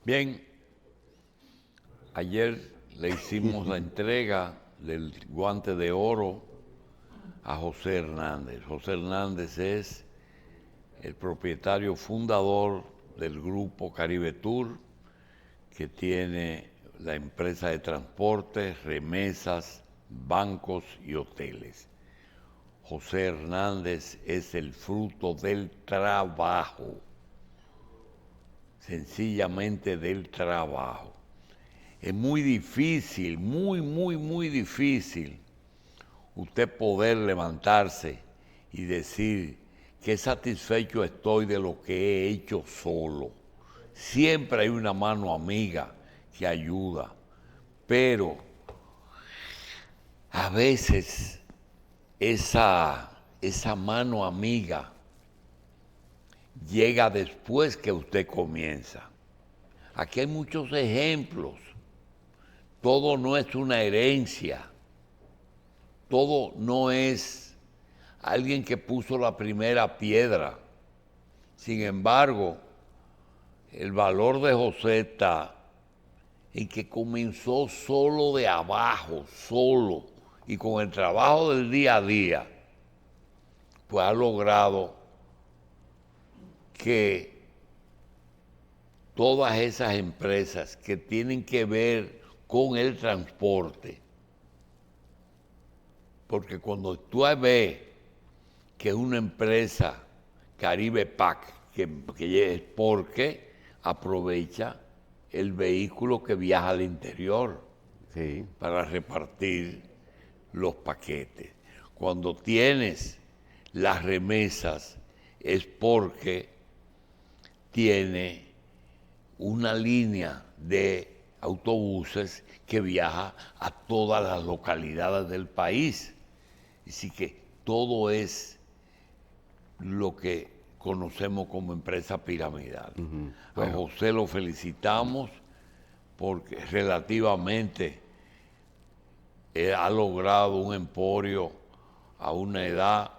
Bien, ayer le hicimos la entrega del guante de oro a José Hernández. José Hernández es el propietario fundador del grupo Caribe Tour, que tiene la empresa de transportes, remesas, bancos y hoteles. José Hernández es el fruto del trabajo, sencillamente del trabajo. Es muy difícil, muy difícil usted poder levantarse y decir qué satisfecho estoy de lo que he hecho solo. Siempre hay una mano amiga que ayuda, pero a veces esa mano amiga llega después que usted comienza. Aquí hay muchos ejemplos. Todo no es una herencia. Todo no es alguien que puso la primera piedra. Sin embargo, el valor de José está en que comenzó solo de abajo, solo, y con el trabajo del día a día, pues ha logrado que todas esas empresas que tienen que ver con el transporte, porque cuando tú ves que es una empresa Caribe Pack, que es porque aprovecha el vehículo que viaja al interior para repartir los paquetes. Cuando tienes las remesas es porque tiene una línea de autobuses que viaja a todas las localidades del país. Así que todo es lo que conocemos como empresa piramidal. A José lo felicitamos porque relativamente ha logrado un emporio a una edad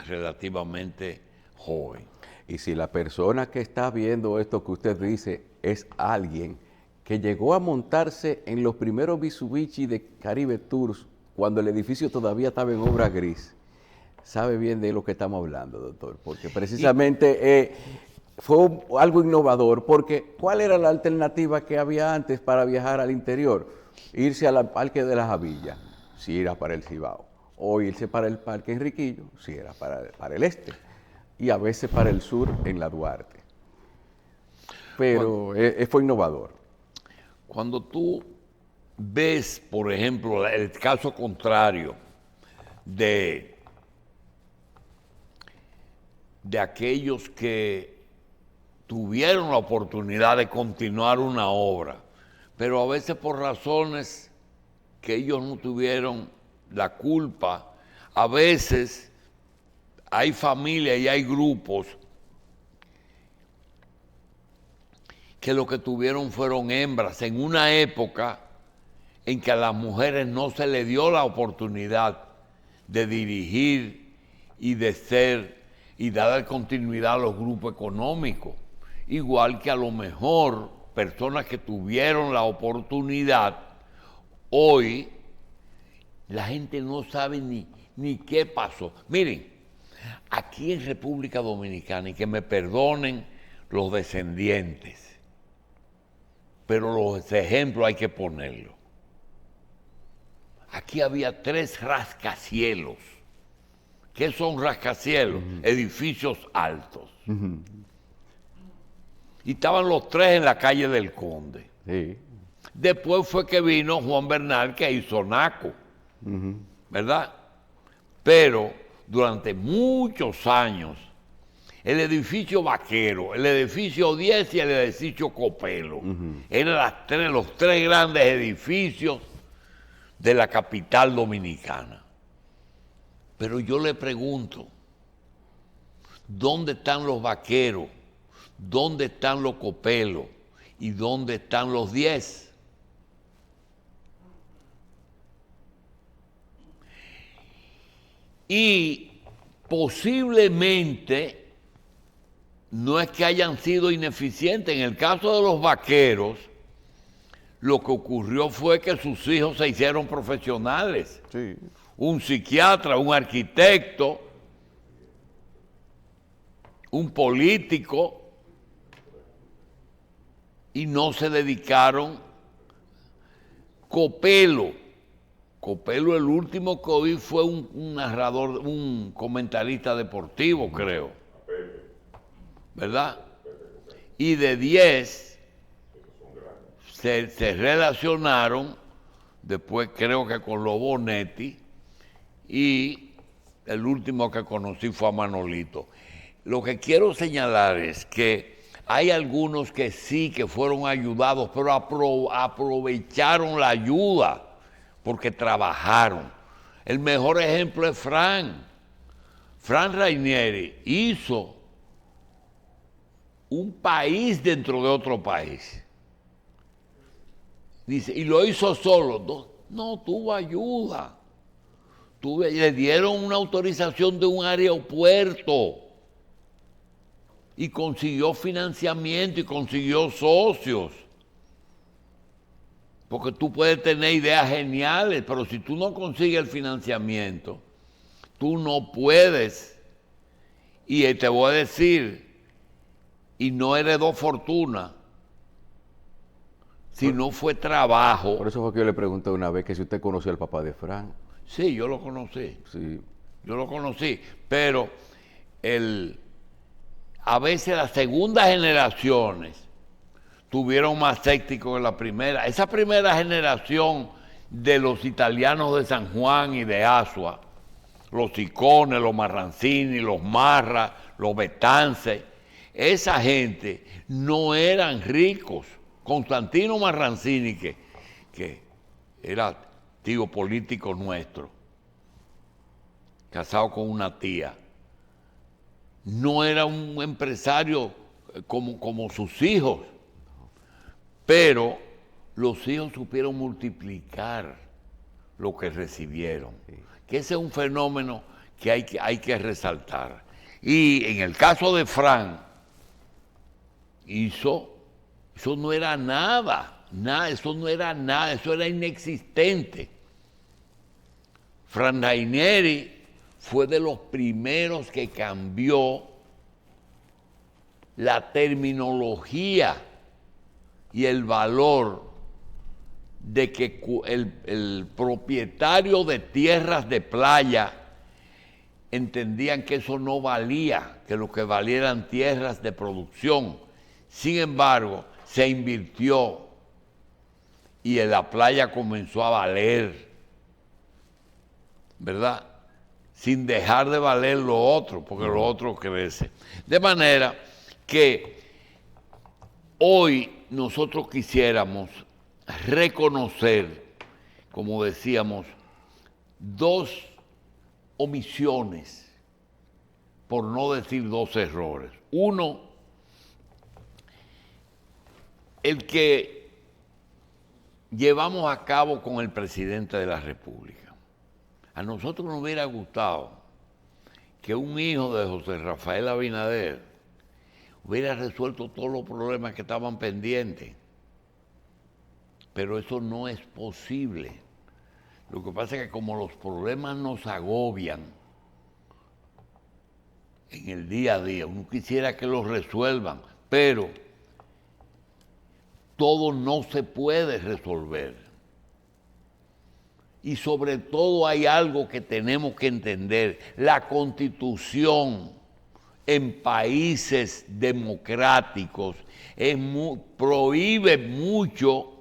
relativamente joven. Y si la persona que está viendo esto que usted dice es alguien que llegó a montarse en los primeros Mitsubishi de Caribe Tours cuando el edificio todavía estaba en obra gris, sabe bien de lo que estamos hablando, doctor, porque precisamente fue algo innovador, porque ¿cuál era la alternativa que había antes para viajar al interior? Irse al Parque de las Avillas, si era para el Cibao, o irse para el Parque Enriquillo, si era para el este, y a veces para el sur en la Duarte. Pero fue innovador. Cuando tú ves, por ejemplo, el caso contrario de aquellos que tuvieron la oportunidad de continuar una obra, pero a veces por razones que ellos no tuvieron la culpa, a veces hay familias y hay grupos que lo que tuvieron fueron hembras en una época en que a las mujeres no se les dio la oportunidad de dirigir y de ser y dar continuidad a los grupos económicos. Igual que a lo mejor personas que tuvieron la oportunidad, hoy la gente no sabe ni qué pasó. Miren, aquí en República Dominicana, y que me perdonen los descendientes, pero los ejemplos hay que ponerlos. Aquí había 3 rascacielos. ¿Qué son rascacielos? Edificios altos. Y estaban los 3 en la calle del Conde. Sí. Después fue que vino Juan Bernal, que hizo Naco, ¿verdad? Pero durante muchos años, el edificio Vaquero, el edificio 10 y el edificio Copelo, eran los 3 grandes edificios de la capital dominicana. Pero yo le pregunto, ¿dónde están los Vaqueros? ¿Dónde están los Copelos? ¿Y dónde están los 10? Y posiblemente no es que hayan sido ineficientes. En el caso de los vaqueros, lo que ocurrió fue que sus hijos se hicieron profesionales. Sí. Un psiquiatra, un arquitecto, un político, y no se dedicaron. Copelo, el último que oí fue un narrador, un comentarista deportivo, creo, ¿verdad? Y de 10 se relacionaron, después creo que con los Bonetti, y el último que conocí fue a Manolito. Lo que quiero señalar es que hay algunos que sí que fueron ayudados, pero aprovecharon la ayuda porque trabajaron. El mejor ejemplo es Fran Rainieri hizo un país dentro de otro país. Dice, y lo hizo solo. No tuvo ayuda. Le dieron una autorización de un aeropuerto y consiguió financiamiento y consiguió socios. Porque tú puedes tener ideas geniales, pero si tú no consigues el financiamiento, tú no puedes. Y te voy a decir, y no heredó fortuna, sino fue trabajo. Por eso fue que yo le pregunté una vez que si usted conoció al papá de Fran. Sí, yo lo conocí. Sí. Yo lo conocí, pero a veces las segundas generaciones tuvieron más éxito que la primera. Esa primera generación de los italianos de San Juan y de Asua, los Cicones, los Marrancini, los Marra, los Betances, esa gente no eran ricos. Constantino Marrancini, que era tío político nuestro, casado con una tía, no era un empresario como sus hijos, pero los hijos supieron multiplicar lo que recibieron. Sí. Que ese es un fenómeno que hay que resaltar. Y en el caso de Fran, eso no era nada, eso era inexistente. Fran Rainieri fue de los primeros que cambió la terminología y el valor de que el propietario de tierras de playa entendían que eso no valía, que lo que valía eran tierras de producción. Sin embargo, se invirtió y en la playa comenzó a valer, ¿verdad? Sin dejar de valer lo otro, porque lo otro crece. De manera que hoy nosotros quisiéramos reconocer, como decíamos, dos omisiones, por no decir dos errores. Uno, el que llevamos a cabo con el presidente de la República. A nosotros nos hubiera gustado que un hijo de José Rafael Abinader hubiera resuelto todos los problemas que estaban pendientes. Pero eso no es posible. Lo que pasa es que como los problemas nos agobian en el día a día, uno quisiera que los resuelvan, pero todo no se puede resolver. Y sobre todo hay algo que tenemos que entender. La Constitución en países democráticos prohíbe mucho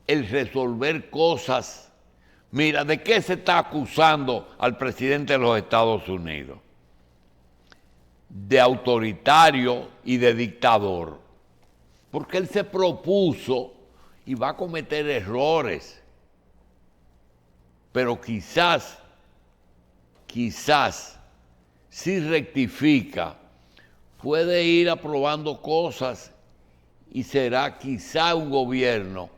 el resolver cosas. Mira, ¿de qué se está acusando al presidente de los Estados Unidos? De autoritario y de dictador. Porque él se propuso y va a cometer errores. Pero quizás, si rectifica, puede ir aprobando cosas y será quizá un gobierno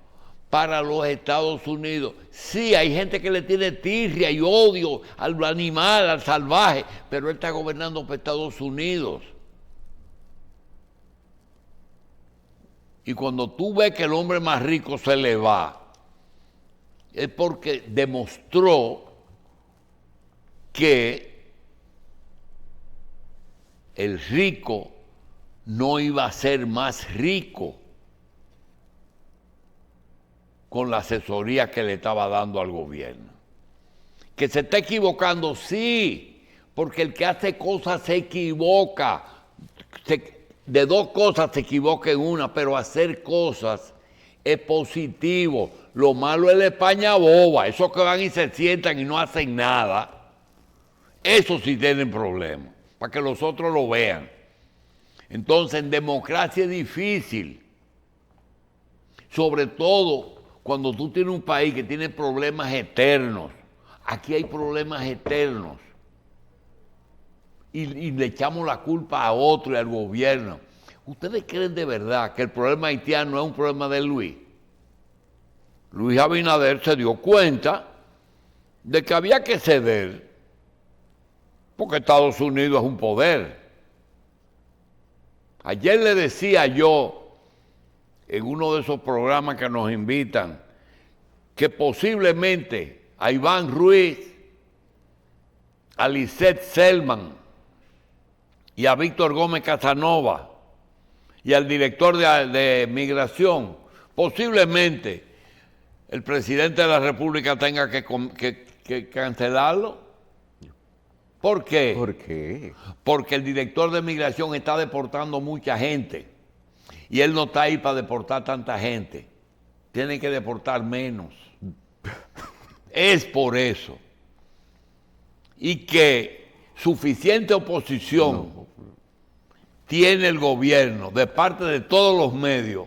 para los Estados Unidos. Sí, hay gente que le tiene tirria y odio al animal, al salvaje, pero él está gobernando para Estados Unidos. Y cuando tú ves que el hombre más rico se le va, es porque demostró que el rico no iba a ser más rico con la asesoría que le estaba dando al gobierno. Que se está equivocando, sí, porque el que hace cosas se equivoca. De dos cosas se equivoca en una, pero hacer cosas es positivo. Lo malo es la España boba, esos que van y se sientan y no hacen nada. Esos sí tienen problemas, para que los otros lo vean. Entonces, en democracia es difícil, sobre todo cuando tú tienes un país que tiene problemas eternos. Aquí hay problemas eternos. Y le echamos la culpa a otro y al gobierno. ¿Ustedes creen de verdad que el problema haitiano es un problema de Luis? Luis Abinader se dio cuenta de que había que ceder, porque Estados Unidos es un poder. Ayer le decía yo, en uno de esos programas que nos invitan, que posiblemente a Iván Ruiz, a Lisette Selman y a Víctor Gómez Casanova y al director de Migración, posiblemente el presidente de la República tenga que cancelarlo. ¿Por qué? ¿Por qué? Porque el director de Migración está deportando mucha gente y él no está ahí para deportar tanta gente. Tiene que deportar menos. Es por eso. Y que suficiente oposición tiene el gobierno de parte de todos los medios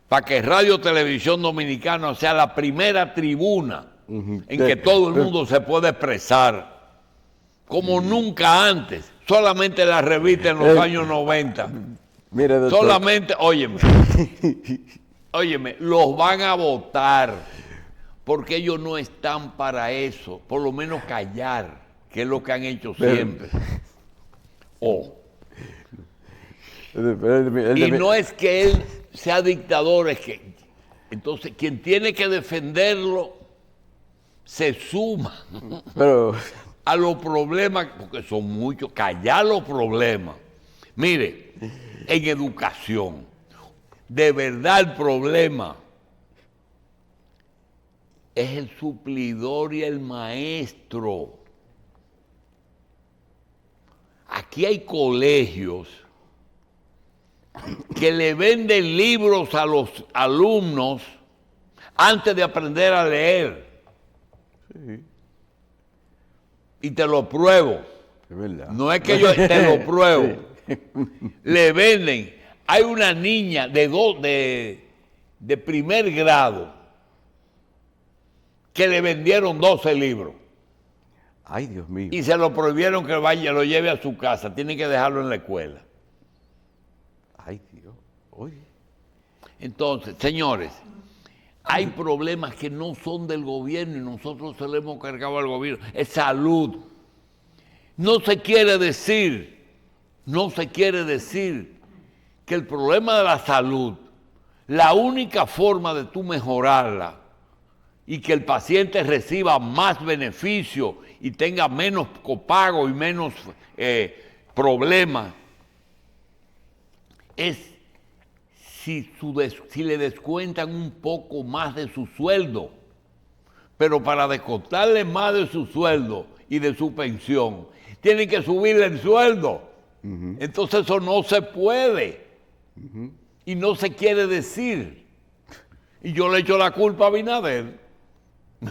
para que Radio Televisión Dominicana sea la primera tribuna en que todo el mundo se puede expresar, como nunca antes. Solamente la revista en los años 90. Mire, doctor. Solamente, óyeme, los van a votar porque ellos no están para eso, por lo menos callar, que es lo que han hecho siempre. Y no es que él sea dictador, es que entonces quien tiene que defenderlo se suma a los problemas, porque son muchos, callar los problemas. Mire, en educación, de verdad el problema es el suplidor y el maestro. Aquí hay colegios que le venden libros a los alumnos antes de aprender a leer. Sí. Y te lo pruebo. Es verdad. No es que yo te lo pruebo. Sí. Le venden. Hay una niña de primer grado que le vendieron 12 libros. Ay, Dios mío. Y se lo prohibieron que vaya, lo lleve a su casa. Tiene que dejarlo en la escuela. Ay, Dios. Oye. Entonces, señores, hay problemas que no son del gobierno y nosotros se le hemos cargado al gobierno. Es salud. No se quiere decir que el problema de la salud, la única forma de tú mejorarla y que el paciente reciba más beneficio y tenga menos copago y menos problemas, es si le descuentan un poco más de su sueldo. Pero para descontarle más de su sueldo y de su pensión, tienen que subirle el sueldo. Entonces eso no se puede. Y no se quiere decir. Y yo le echo la culpa a Abinader,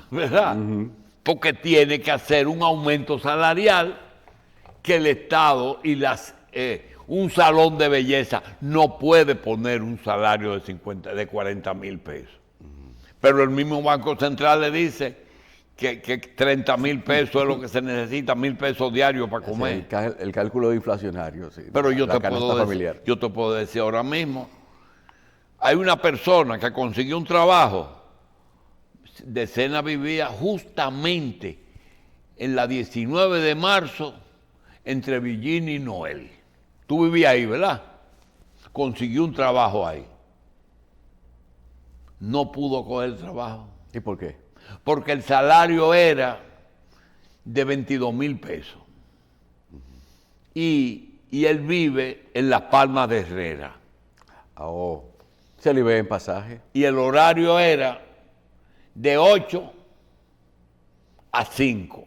¿verdad? Porque tiene que hacer un aumento salarial que el Estado y un salón de belleza no puede poner un salario de 40 mil pesos. Pero el mismo Banco Central le dice que 30 mil pesos es lo que se necesita, 1,000 pesos diarios para comer. El cálculo inflacionario, sí. Pero yo te puedo decir ahora mismo, hay una persona que consiguió un trabajo de Sena vivía justamente en la 19 de marzo entre Virginia y Noel. Tú vivías ahí, ¿verdad? Consiguió un trabajo ahí. No pudo coger el trabajo. ¿Y por qué? Porque el salario era de 22,000 pesos. Y él vive en Las Palmas de Herrera. Oh, se le ve en pasaje. Y el horario era de 8 a 5.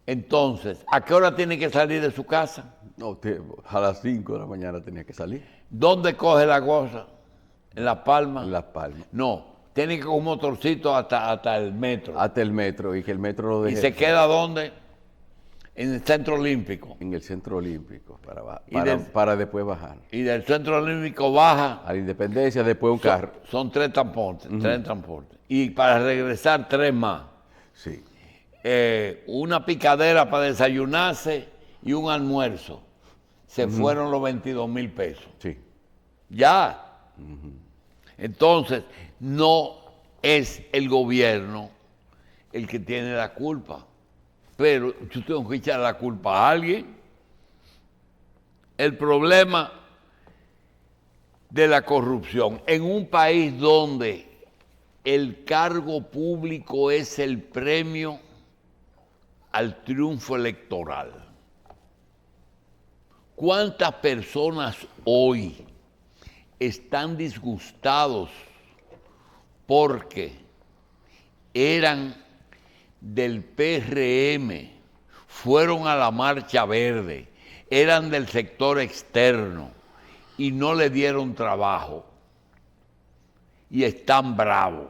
Entonces, ¿a qué hora tiene que salir de su casa? No, a las 5 de la mañana tenía que salir. ¿Dónde coge la cosa? ¿En Las Palmas? En Las Palmas. No, tiene que coger un motorcito hasta el metro. Hasta el metro, y que el metro lo ¿Y deje se queda dónde? En el Centro Olímpico. en el Centro Olímpico Y del- para después bajar. Y del Centro Olímpico baja. A la Independencia, después un carro. Son 3 transportes, 3 transportes. Y para regresar 3 más. Sí. Una picadera para desayunarse y un almuerzo. Se fueron los 22,000 pesos. Sí. Ya. Entonces, no es el gobierno el que tiene la culpa. Pero yo tengo que echar la culpa a alguien. El problema de la corrupción en un país donde el cargo público es el premio al triunfo electoral. ¿Cuántas personas hoy están disgustados porque eran del PRM, fueron a la Marcha Verde, eran del sector externo y no le dieron trabajo? Y están bravos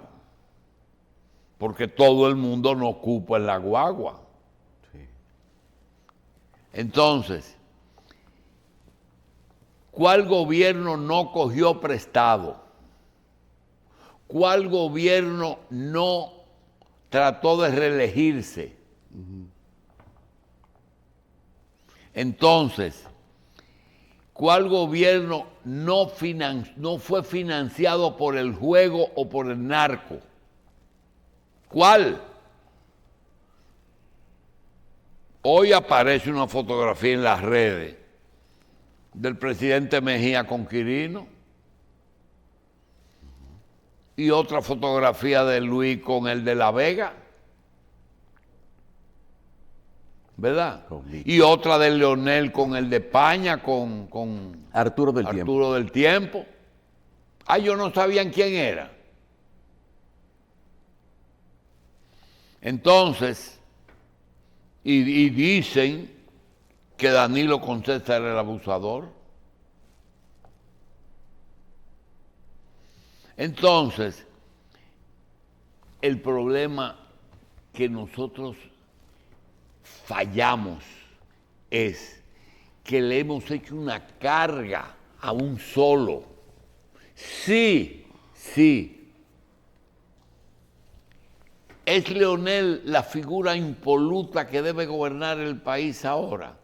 porque todo el mundo no ocupa en la guagua. Sí. Entonces, ¿cuál gobierno no cogió prestado? ¿Cuál gobierno no trató de reelegirse? Entonces, ¿cuál gobierno no fue financiado por el juego o por el narco? ¿Cuál? Hoy aparece una fotografía en las redes del presidente Mejía con Quirino y otra fotografía de Luis con el de La Vega, ¿verdad? Conmigo. Y otra de Leonel con el de España, con Arturo del Tiempo. Arturo del Tiempo. Ah, ellos no sabían quién era. Entonces, y dicen que Danilo Concesa era el abusador. Entonces, el problema que nosotros fallamos es que le hemos hecho una carga a un solo. Sí, sí. ¿Es Leonel la figura impoluta que debe gobernar el país ahora?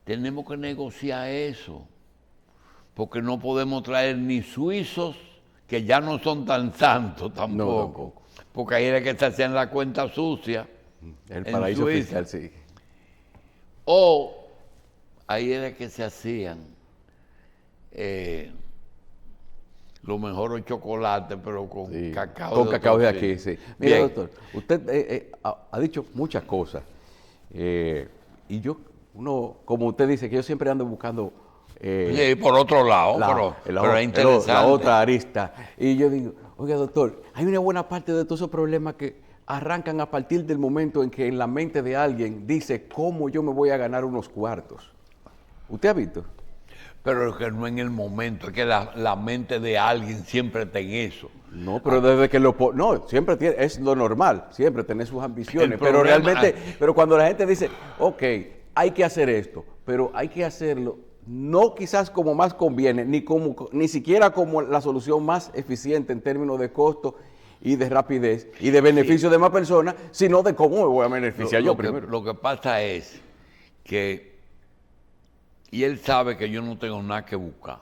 Tenemos que negociar eso, porque no podemos traer ni suizos, que ya no son tan santos tampoco, porque ahí era que se hacían la cuenta sucia. El en paraíso Suiza. fiscal, sí. O ahí era que se hacían los mejores chocolates, pero con Sí, cacao. con de cacao otro de aquí, sitio. sí. Mira, Bien. doctor, usted ha dicho muchas cosas. Y yo, como usted dice, que yo siempre ando buscando Sí, por otro lado, pero es interesante. la otra arista. Y yo digo, oiga, doctor, hay una buena parte de todos esos problemas que arrancan a partir del momento en que en la mente de alguien dice, ¿cómo yo me voy a ganar unos cuartos? ¿Usted ha visto? Pero es que no en el momento, es que la mente de alguien siempre está en eso. No, pero desde que no, siempre es lo normal, siempre tener sus ambiciones, El pero problema- realmente, pero cuando la gente dice, ok, hay que hacer esto, pero hay que hacerlo no quizás como más conviene, ni siquiera como la solución más eficiente en términos de costo y de rapidez y de beneficio de más personas, sino de cómo me voy a beneficiar yo primero. Lo que pasa es que, y él sabe que yo no tengo nada que buscar.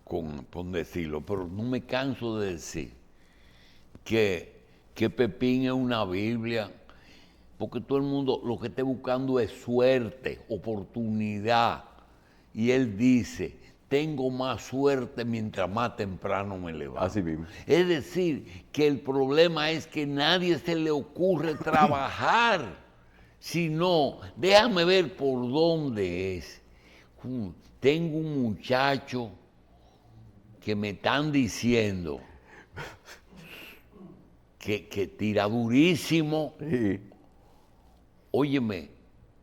por decirlo, pero no me canso de decir que Pepín es una Biblia, porque todo el mundo lo que esté buscando es suerte, oportunidad. Y él dice, tengo más suerte mientras más temprano me levanto. Así mismo. Es decir, que el problema es que nadie se le ocurre trabajar, sino, déjame ver por dónde es. Tengo un muchacho que me están diciendo que tira durísimo. Sí. Óyeme,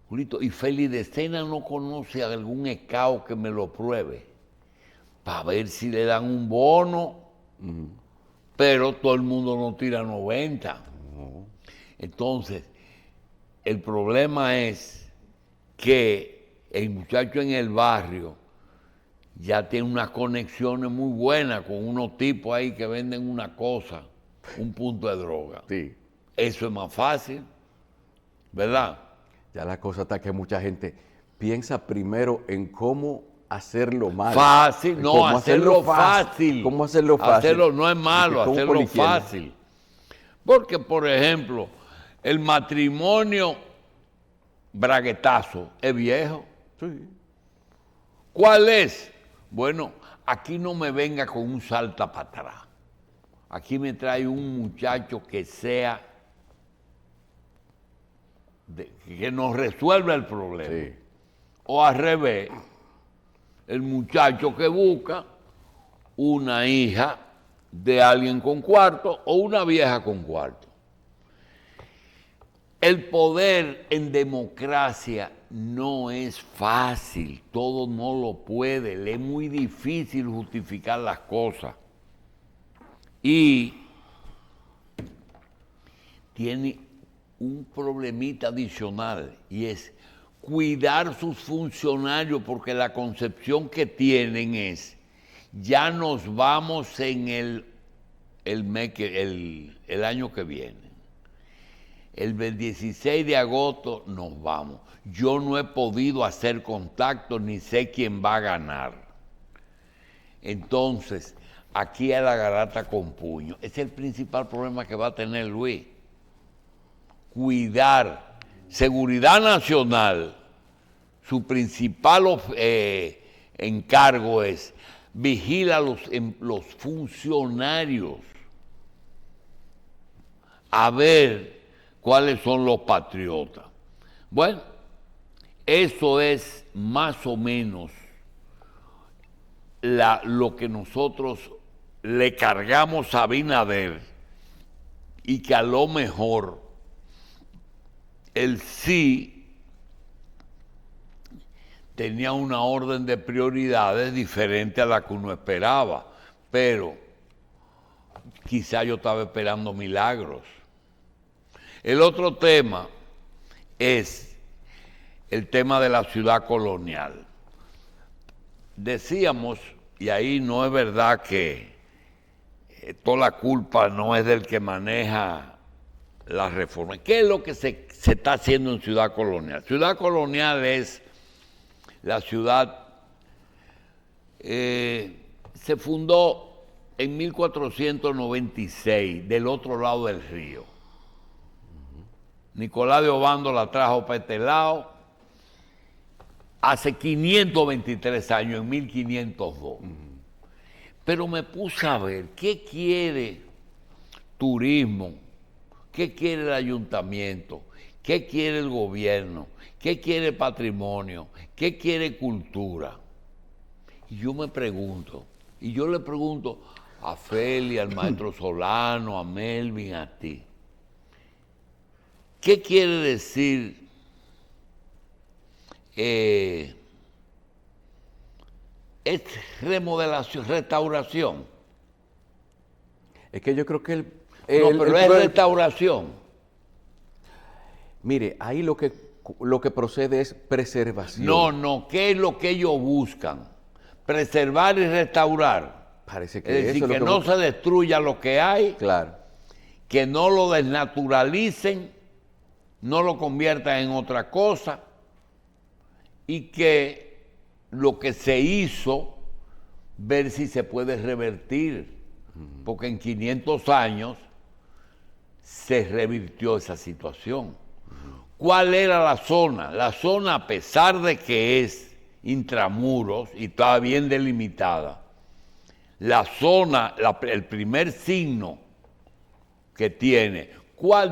Julito, y Félix de Sena no conoce a algún escao que me lo pruebe, para ver si le dan un bono, pero todo el mundo no tira 90. Entonces, el problema es que el muchacho en el barrio ya tiene unas conexiones muy buenas con unos tipos ahí que venden una cosa, un punto de droga. Sí. Eso es más fácil, ¿verdad? Ya la cosa está que mucha gente piensa primero en cómo hacerlo mal. Fácil, no, Cómo hacerlo fácil. ¿Cómo hacerlo fácil? Hacerlo no es malo, ¿Cómo hacerlo poliquiera? fácil. Porque, por ejemplo, el matrimonio braguetazo es viejo. Sí. ¿Cuál es? Bueno, aquí no me venga con un salta para atrás. Aquí me trae un muchacho que sea, que nos resuelva el problema. Sí. O al revés, el muchacho que busca una hija de alguien con cuarto o una vieja con cuarto. El poder en democracia no es fácil, todo no lo puede, le es muy difícil justificar las cosas. Y tiene un problemita adicional y es cuidar sus funcionarios, porque la concepción que tienen es, ya nos vamos en el año que viene. El 16 de agosto nos vamos. Yo no he podido hacer contacto ni sé quién va a ganar. Entonces, aquí a la garata con puño. Ese es el principal problema que va a tener Luis. Cuidar. Seguridad nacional, su principal encargo es vigilar los funcionarios, a ver cuáles son los patriotas. Bueno, eso es más o menos lo que nosotros le cargamos a Abinader, y que a lo mejor él sí tenía una orden de prioridades diferente a la que uno esperaba, pero quizá yo estaba esperando milagros. El otro tema es el tema de la ciudad colonial. Decíamos, y ahí no es verdad que toda la culpa no es del que maneja la reforma. ¿Qué es lo que se está haciendo en Ciudad Colonial? Ciudad Colonial es la ciudad, se fundó en 1496 del otro lado del río. Nicolás de Obando la trajo para este lado hace 523 años, en 1502. Pero me puse a ver qué quiere turismo, qué quiere el ayuntamiento, qué quiere el gobierno, qué quiere patrimonio, qué quiere cultura. Y yo me pregunto, y yo le pregunto a Feli, al maestro Solano, a Melvin, a ti, ¿qué quiere decir es remodelación, restauración? Es que yo creo que No, pero es restauración. Mire, ahí lo que procede es preservación. No, ¿qué es lo que ellos buscan? Preservar y restaurar. Parece que Es decir, eso es que lo no se destruya lo que hay, Claro. que no lo desnaturalicen, no lo conviertan en otra cosa, y que lo que se hizo ver si se puede revertir, porque en 500 años se revirtió esa situación. ¿Cuál era la zona? La zona, a pesar de que es intramuros y está bien delimitada, la zona, el primer signo que tiene,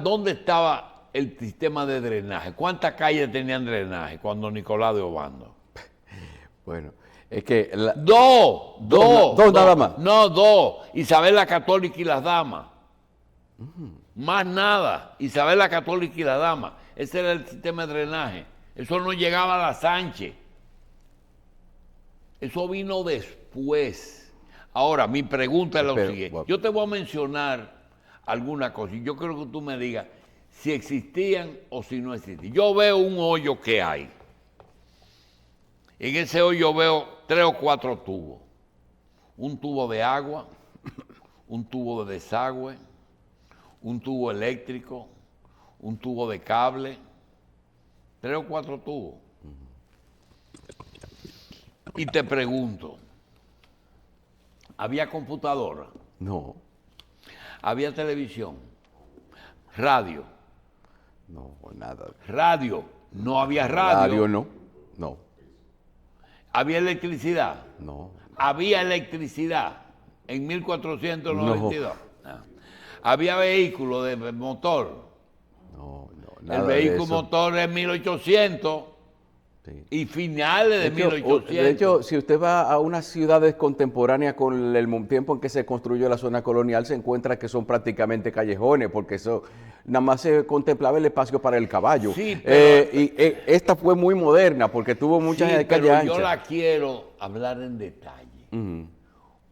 ¿dónde estaba el sistema de drenaje? ¿Cuántas calles tenían drenaje cuando Nicolás de Obando? Bueno, es que... Dos nada más. No, dos. Isabel la Católica y las Damas. Más nada. Isabel la Católica y las Damas. Ese era el sistema de drenaje. Eso no llegaba a la Sánchez. Eso vino después. Ahora, mi pregunta es lo siguiente. Yo te voy a mencionar alguna cosa y yo creo que tú me digas si existían o si no existían. Yo veo un hoyo que hay. En ese hoyo veo 3 o 4 tubos. Un tubo de agua, un tubo de desagüe, un tubo eléctrico, un tubo de cable, 3 o 4 tubos. Y te pregunto, ¿había computadora? No. ¿Había televisión? ¿Radio? No, nada. ¿Radio? No había radio. Radio no. ¿Había electricidad? No. ¿Había electricidad en 1492? No. ¿Había vehículo de motor? No, el vehículo motor es 1800 sí. Y finales de 1800. De hecho, si usted va a unas ciudades contemporáneas con el tiempo en que se construyó la zona colonial, se encuentra que son prácticamente callejones, porque eso nada más se contemplaba el espacio para el caballo. Sí, pero, esta fue muy moderna, porque tuvo muchas calles anchas. Yo la quiero hablar en detalle,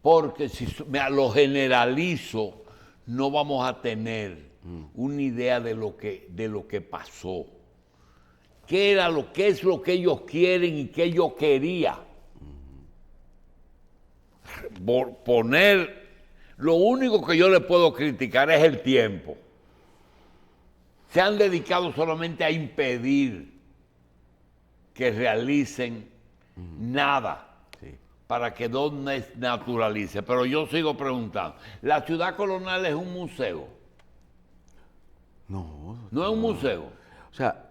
porque si lo generalizo, no vamos a tener una idea de lo que pasó. ¿Qué es lo que ellos quieren y qué yo quería? Lo único que yo le puedo criticar es el tiempo. Se han dedicado solamente a impedir que realicen nada para que no naturalice. Pero yo sigo preguntando, ¿la ciudad colonial es un museo? No. No es un museo. O sea,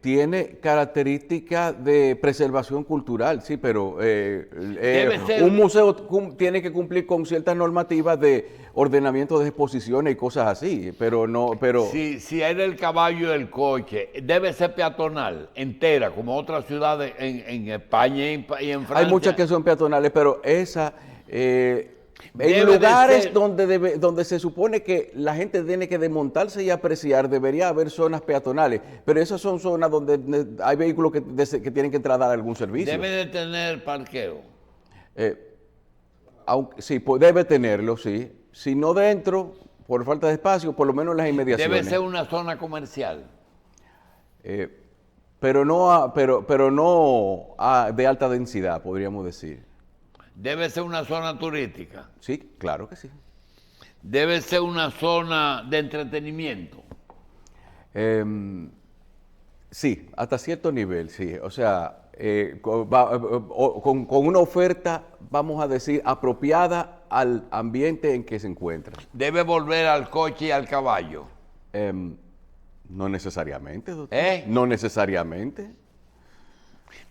tiene características de preservación cultural, sí, pero un museo tiene que cumplir con ciertas normativas de ordenamiento de exposiciones y cosas así, pero no, pero... Si era el caballo y el coche, debe ser peatonal, entera, como otras ciudades en España y en Francia. Hay muchas que son peatonales, pero esa... en lugares donde se supone que la gente tiene que desmontarse y apreciar, debería haber zonas peatonales, pero esas son zonas donde hay vehículos que tienen que entrar a dar algún servicio. ¿Debe de tener parqueo? Sí, debe tenerlo, sí. Si no dentro, por falta de espacio, por lo menos en las inmediaciones. ¿Debe ser una zona comercial? Pero no de alta densidad, podríamos decir. ¿Debe ser una zona turística? Sí, claro que sí. ¿Debe ser una zona de entretenimiento? Sí, hasta cierto nivel, sí. O sea, con una oferta, vamos a decir, apropiada al ambiente en que se encuentra. ¿Debe volver al coche y al caballo? No necesariamente, doctor. No necesariamente.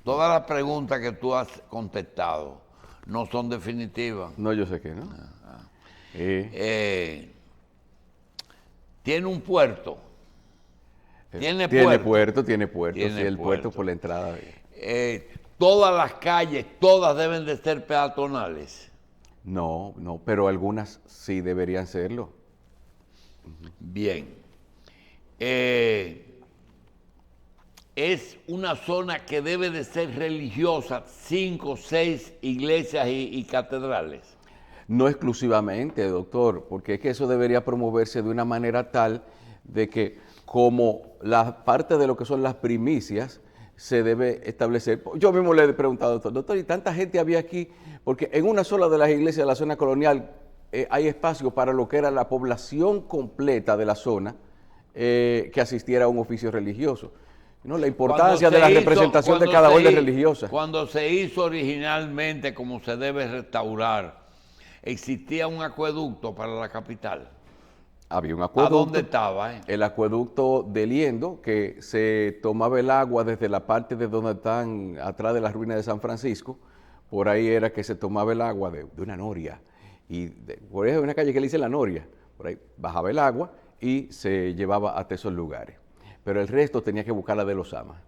Todas las preguntas que tú has contestado no son definitivas. No, yo sé que no. ¿Tiene un puerto? Tiene puerto, sí, el puerto por la entrada. ¿Todas las calles, todas deben de ser peatonales? No, pero algunas sí deberían serlo. Bien. Es una zona que debe de ser religiosa, 5 o 6 iglesias y catedrales. No exclusivamente, doctor, porque es que eso debería promoverse de una manera tal de que como la parte de lo que son las primicias se debe establecer. Yo mismo le he preguntado, doctor, ¿y tanta gente había aquí? Porque en una sola de las iglesias de la zona colonial hay espacio para lo que era la población completa de la zona que asistiera a un oficio religioso. ¿no? La importancia de la representación de cada orden religiosa. Cuando se hizo originalmente como se debe restaurar, existía un acueducto para la capital. Había un acueducto. ¿A dónde estaba? El acueducto de Liendo, que se tomaba el agua desde la parte de donde están atrás de las ruinas de San Francisco. Por ahí era que se tomaba el agua de una noria. Y por ahí hay una calle que le dice La Noria. Por ahí bajaba el agua y se llevaba hasta esos lugares. Pero el resto tenía que buscarla de los amas.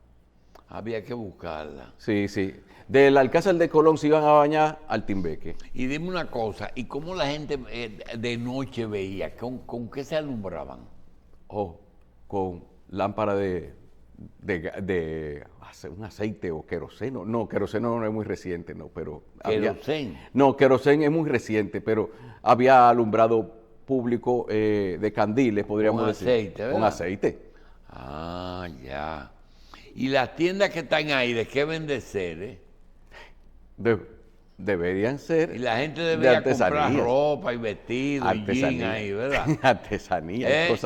Había que buscarla. Sí, sí. Del Alcázar de Colón se iban a bañar al Timbeque. Y dime una cosa, ¿y cómo la gente de noche veía? ¿Con qué se alumbraban? Oh, con lámpara de un aceite o queroseno. No, queroseno no es muy reciente, no, pero ¿Querosén? No, querosén es muy reciente, pero había alumbrado público de candiles, podríamos decir. Con aceite, ¿verdad? Con aceite. Ah, ya. ¿Y las tiendas que están ahí, de qué vender? Deberían ser Y la gente debería de comprar ropa y vestidos y jeans ahí, ¿verdad?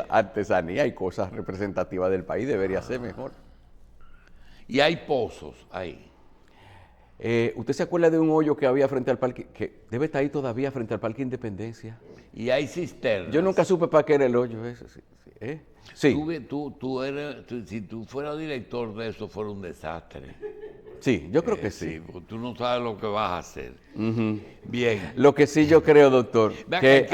artesanía y cosas representativas del país, debería ser mejor. Y hay pozos ahí. ¿Usted se acuerda de un hoyo que había frente al parque, que debe estar ahí todavía frente al Parque Independencia? Y hay cisternas. Yo nunca supe para qué era el hoyo ese. Sí. Si tú fueras director de eso, fuera un desastre. Sí, yo creo que sí. Porque tú no sabes lo que vas a hacer. Bien. Lo que sí yo creo, doctor, que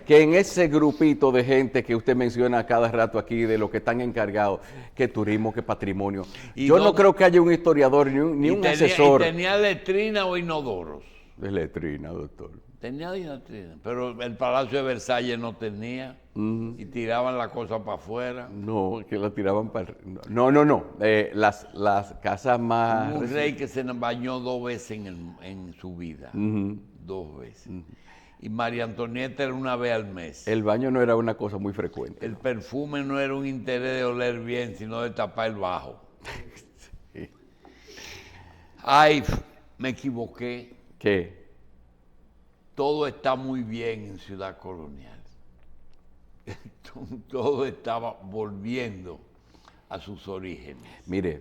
en ese grupito de gente que usted menciona a cada rato aquí, de los que están encargados, que turismo, que patrimonio, yo no creo que haya un historiador ni un asesor. ¿Y tenía letrina o inodoros? De letrina, doctor. Tenía letrina, pero el Palacio de Versalles no tenía. Y tiraban la cosa para afuera. No, que la tiraban para... No. Las casas más... Un rey que se bañó 2 veces en su vida. 2 veces. Y María Antonieta era 1 vez al mes. El baño no era una cosa muy frecuente. El perfume no era un interés de oler bien, sino de tapar el bajo. Sí. Ay, me equivoqué. ¿Qué? Todo está muy bien en Ciudad Colonial. Todo estaba volviendo a sus orígenes. Mire,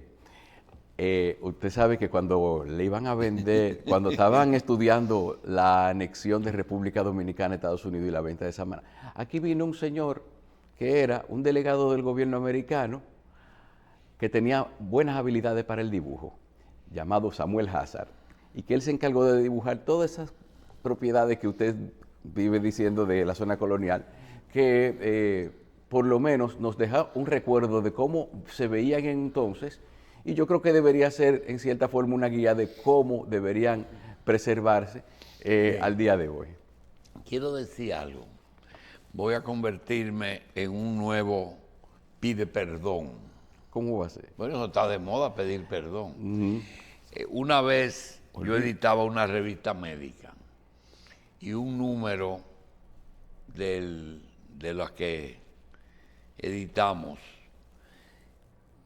usted sabe que cuando le iban a vender, cuando estaban estudiando la anexión de República Dominicana a Estados Unidos y la venta de Samaná, aquí vino un señor que era un delegado del gobierno americano que tenía buenas habilidades para el dibujo, llamado Samuel Hazard, y que él se encargó de dibujar todas esas propiedades que usted vive diciendo de la zona colonial, que por lo menos nos deja un recuerdo de cómo se veían entonces, y yo creo que debería ser en cierta forma una guía de cómo deberían preservarse al día de hoy. Quiero decir algo. Voy a convertirme en un nuevo pide perdón. ¿Cómo va a ser? Bueno, eso está de moda, pedir perdón. Una vez yo editaba una revista médica y un número de los que editamos,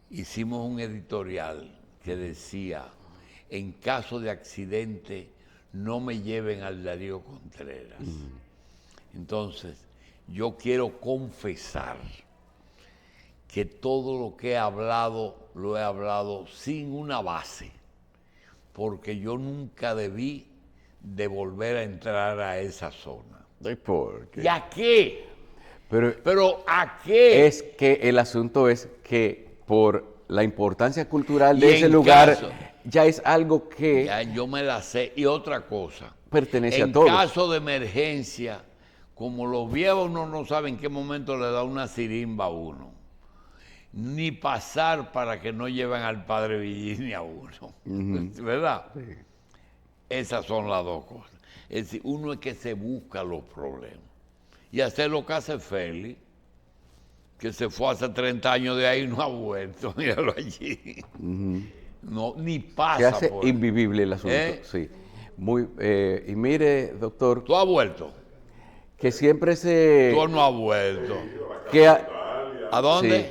hicimos un editorial que decía: en caso de accidente, no me lleven al Darío Contreras. Entonces, yo quiero confesar que todo lo que he hablado, lo he hablado sin una base, porque yo nunca debí de volver a entrar a esa zona. ¿Por qué? ¿Y a qué? Pero ¿a qué? Es que el asunto es que por la importancia cultural de ese lugar, ya es algo que... Ya yo me la sé. Y otra cosa. Pertenece a todos. En caso de emergencia, como los viejos uno no sabe en qué momento le da una sirimba a uno, ni pasar para que no lleven al padre Villini a uno. ¿Verdad? Sí. Esas son las dos cosas. Es decir, uno es que se busca los problemas. Y hacer lo que hace Félix, que se fue hace 30 años de ahí y no ha vuelto. Míralo allí. No, ni pasa. Se hace por invivible el asunto. Sí. Y mire, doctor. ¿Tú has vuelto? Que siempre se... Tú no has vuelto. Que ¿A dónde? Sí.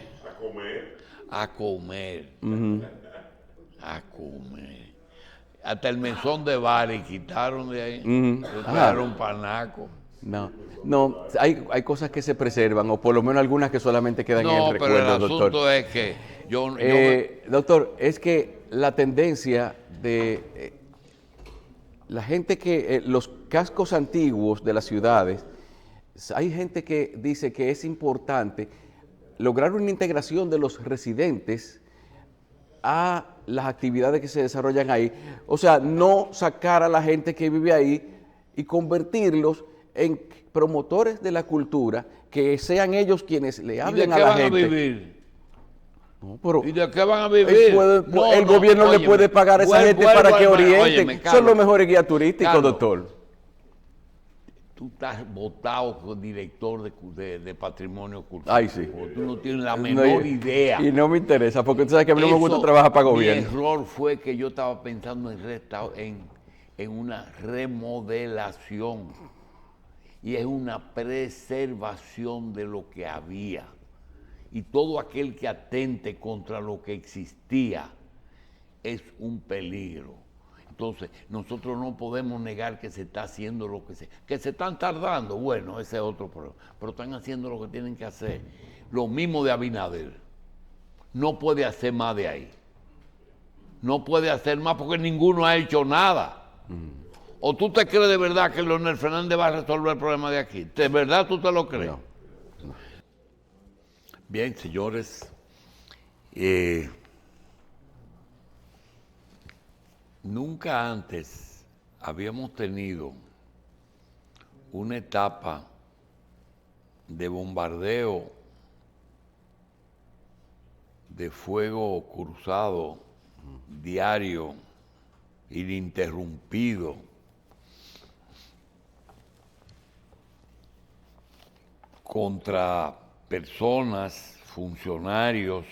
A comer. A comer. Hasta el mesón de Bari quitaron de ahí. Quitaron panaco. No, hay cosas que se preservan, o por lo menos algunas que solamente quedan en el recuerdo, pero el doctor. asunto es que Doctor, es que la tendencia de la gente que, los cascos antiguos de las ciudades, hay gente que dice que es importante lograr una integración de los residentes a las actividades que se desarrollan ahí. O sea, no sacar a la gente que vive ahí y convertirlos en promotores de la cultura, que sean ellos quienes le hablen a la gente. ¿Y de qué van a vivir? No, pero ¿Y de qué van a vivir? El gobierno óyeme, le puede pagar a esa gente para que orienten. Óyeme, Carlos, son los mejores guías turísticos, Carlos, doctor. Tú estás votado como director de patrimonio cultural. Ay, sí. Tú no tienes la menor idea. Y no me interesa, porque tú sabes que a mí no me gusta trabajar para gobierno. Mi error fue que yo estaba pensando en una remodelación. Y es una preservación de lo que había. Y todo aquel que atente contra lo que existía es un peligro. Entonces, nosotros no podemos negar que se está haciendo lo que se están tardando. Bueno, ese es otro problema. Pero están haciendo lo que tienen que hacer. Lo mismo de Abinader. No puede hacer más de ahí. No puede hacer más porque ninguno ha hecho nada. ¿O tú te crees de verdad que Leonel Fernández va a resolver el problema de aquí? ¿De verdad tú te lo crees? No. Bien, señores. Nunca antes habíamos tenido una etapa de bombardeo de fuego cruzado diario, ininterrumpido, contra personas, funcionarios,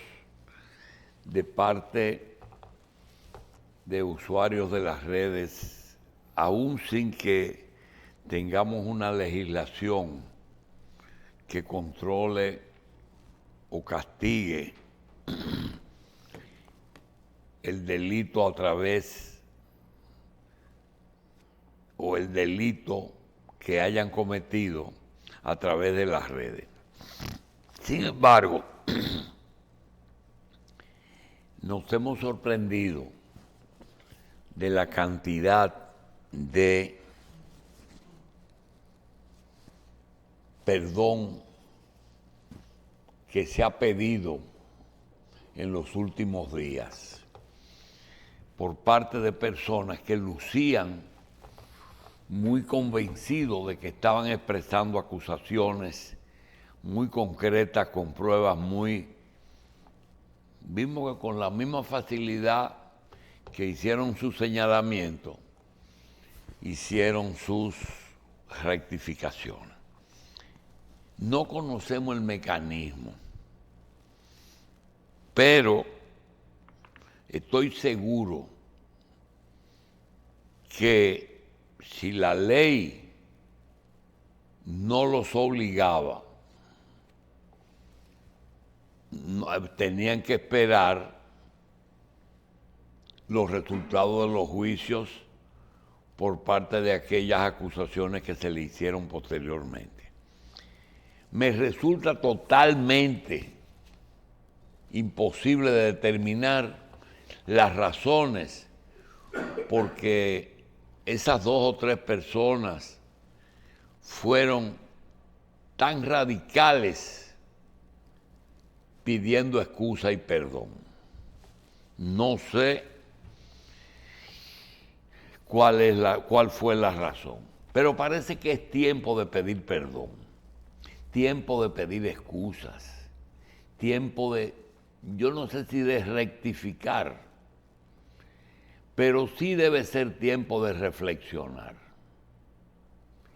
de parte de usuarios de las redes, aún sin que tengamos una legislación que controle o castigue el delito a través o el delito que hayan cometido a través de las redes. Sin embargo, nos hemos sorprendido de la cantidad de perdón que se ha pedido en los últimos días por parte de personas que lucían muy convencidos de que estaban expresando acusaciones muy concretas, con pruebas vimos que con la misma facilidad que hicieron su señalamiento, hicieron sus rectificaciones. No conocemos el mecanismo, pero estoy seguro que si la ley no los obligaba, tenían que esperar los resultados de los juicios por parte de aquellas acusaciones que se le hicieron posteriormente. Me resulta totalmente imposible de determinar las razones porque esas 2 o 3 personas fueron tan radicales pidiendo excusa y perdón. No sé cuál fue la razón, pero parece que es tiempo de pedir perdón, tiempo de pedir excusas, tiempo de, yo no sé si de rectificar, pero sí debe ser tiempo de reflexionar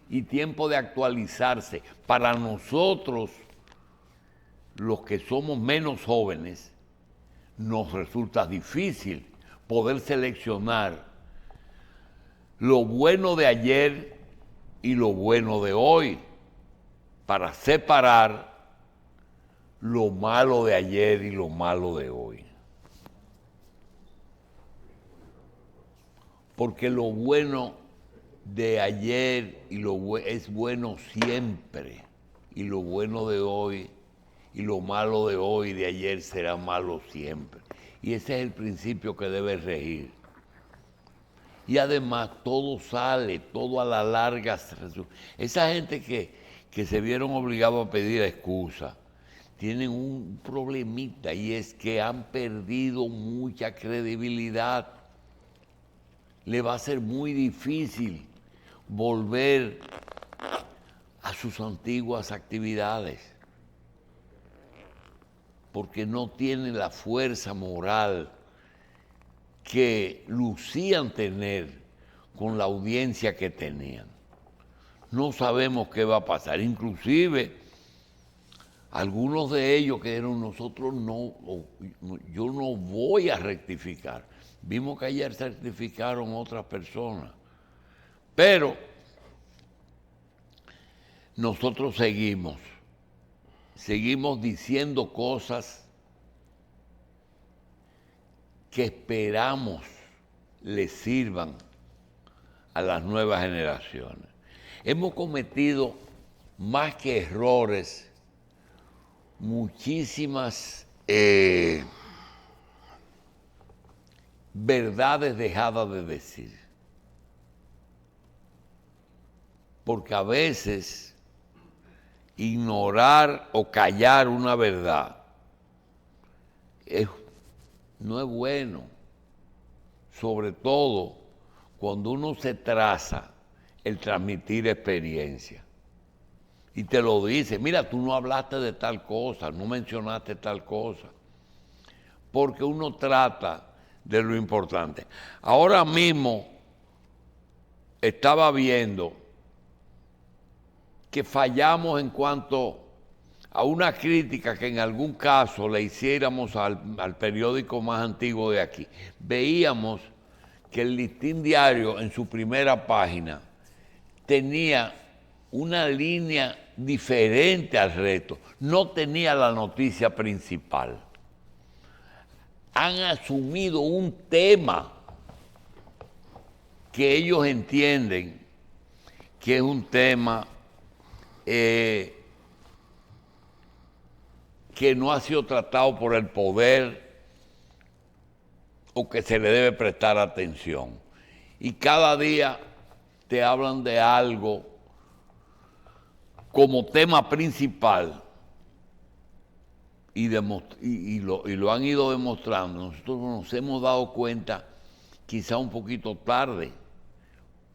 y tiempo de actualizarse. Para nosotros, los que somos menos jóvenes, nos resulta difícil poder seleccionar lo bueno de ayer y lo bueno de hoy, para separar lo malo de ayer y lo malo de hoy. Porque lo bueno de ayer es bueno siempre, y lo bueno de hoy y lo malo de hoy y de ayer será malo siempre. Y ese es el principio que debe regir. Y además todo sale, todo a la larga. Esa gente que se vieron obligados a pedir excusa, tienen un problemita y es que han perdido mucha credibilidad. Le va a ser muy difícil volver a sus antiguas actividades, porque no tienen la fuerza moral que lucían tener con la audiencia que tenían. No sabemos qué va a pasar. Inclusive, algunos de ellos que eran nosotros yo no voy a rectificar. Vimos que ayer se rectificaron otras personas. Pero nosotros seguimos diciendo cosas que esperamos les sirvan a las nuevas generaciones. Hemos cometido, más que errores, muchísimas verdades dejadas de decir. Porque a veces ignorar o callar una verdad no es bueno, sobre todo cuando uno se traza el transmitir experiencia. Y te lo dice, mira, tú no hablaste de tal cosa, no mencionaste tal cosa, porque uno trata de lo importante. Ahora mismo estaba viendo que fallamos en cuanto a una crítica que en algún caso le hiciéramos al periódico más antiguo de aquí. Veíamos que el Listín Diario en su primera página tenía una línea diferente al resto, no tenía la noticia principal. Han asumido un tema que ellos entienden que es un tema que no ha sido tratado por el poder o que se le debe prestar atención. Y cada día te hablan de algo como tema principal y lo han ido demostrando. Nosotros nos hemos dado cuenta quizá un poquito tarde.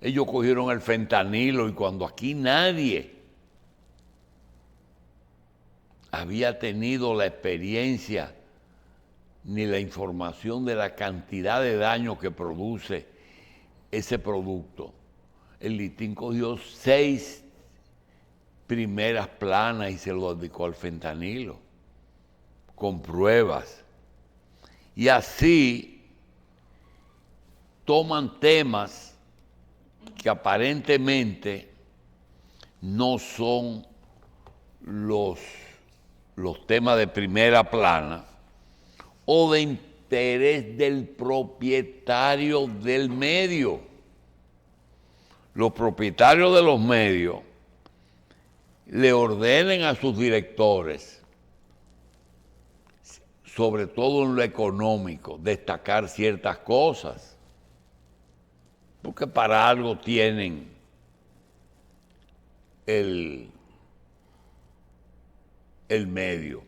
Ellos cogieron el fentanilo y cuando aquí nadie había tenido la experiencia ni la información de la cantidad de daño que produce ese producto. El Listín cogió 6 primeras planas y se lo dedicó al fentanilo, con pruebas. Y así toman temas que aparentemente no son los temas de primera plana o de interés del propietario del medio. Los propietarios de los medios le ordenen a sus directores, sobre todo en lo económico, destacar ciertas cosas, porque para algo tienen el medio.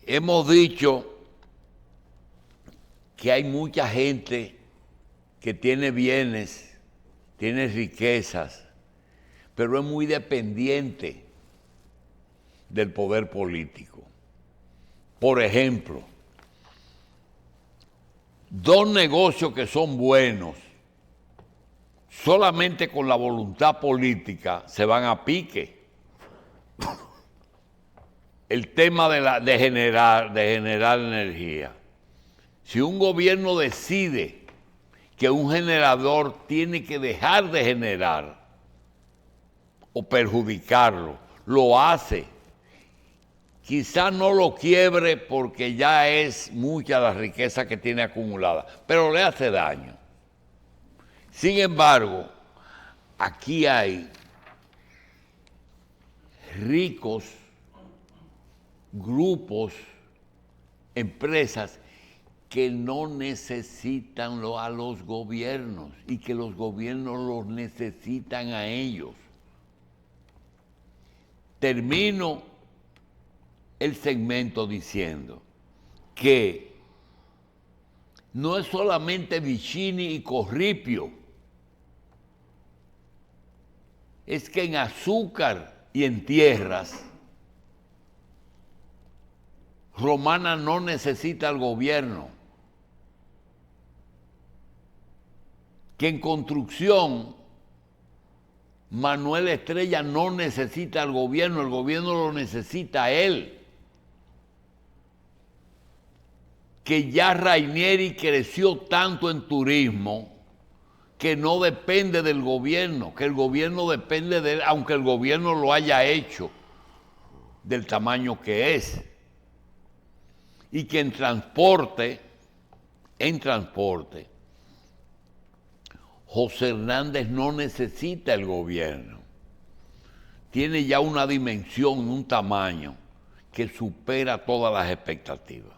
Hemos dicho que hay mucha gente que tiene bienes, tiene riquezas, pero es muy dependiente del poder político. Por ejemplo, 2 negocios que son buenos, solamente con la voluntad política se van a pique. El tema de generar energía. Si un gobierno decide que un generador tiene que dejar de generar o perjudicarlo, lo hace. Quizás no lo quiebre porque ya es mucha la riqueza que tiene acumulada, pero le hace daño. Sin embargo, aquí hay ricos grupos, empresas que no necesitan a los gobiernos y que los gobiernos los necesitan a ellos. Termino el segmento diciendo que no es solamente Vicini y Corripio, es que en azúcar y en tierras, Romana no necesita al gobierno, que en construcción Manuel Estrella no necesita al gobierno, el gobierno lo necesita a él, que ya Rainieri creció tanto en turismo que no depende del gobierno, que el gobierno depende de él, aunque el gobierno lo haya hecho del tamaño que es. Y que en transporte, José Hernández no necesita el gobierno. Tiene ya una dimensión, un tamaño que supera todas las expectativas.